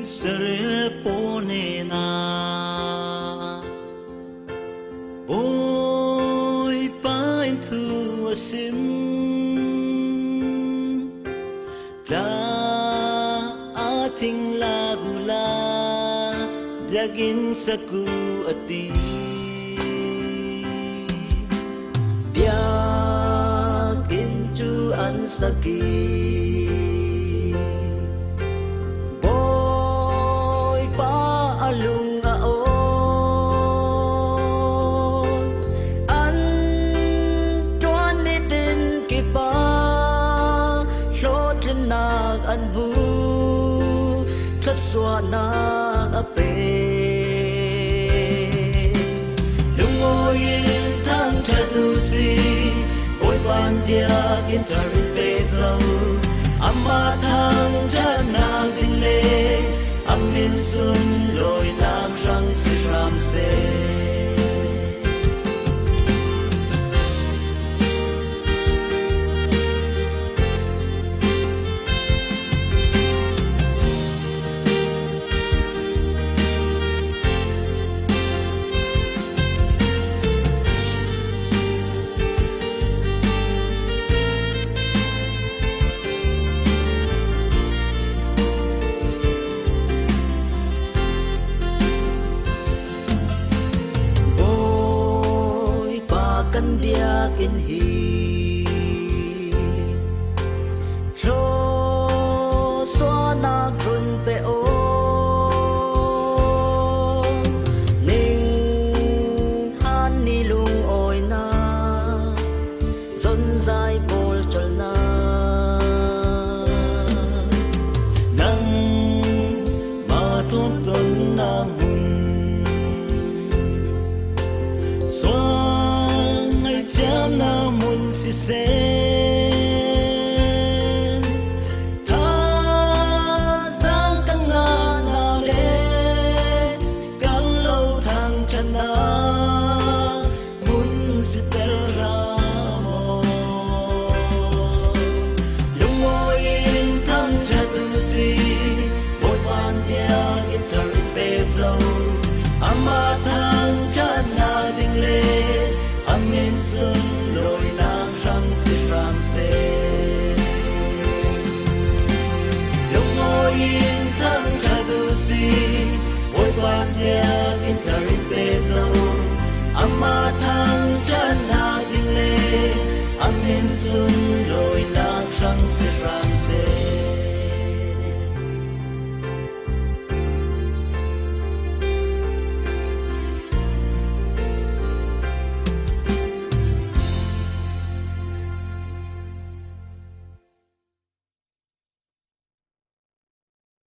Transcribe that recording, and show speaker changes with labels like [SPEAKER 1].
[SPEAKER 1] sere pone na boy pai thu asim ta ating lagula dagin saku ati diak inju ansaki an vu thất xoa na ape lung ngồi yên thang cha tu si ôi ban dia in thar pe zau amma thang cha na din le amin sun loi nam rang si ram se in he cho xóa na krun pe o ning han ni lung oi na zon zai bol chol na nang ma ton ton na mun jam na mun si sen tha giang căng nga na le căng lâu thang chân na mun si ter ra mo lung ngồi in thang cha tu si bồi ban dia in thar pe sâu ama thang chân na ding le amin sun loi nam rang si ram se lung ngồi yên thang cha tu si ôi quan dia in tarin pe sâu amma thang cha na ding le amin sun loi nam rang si ram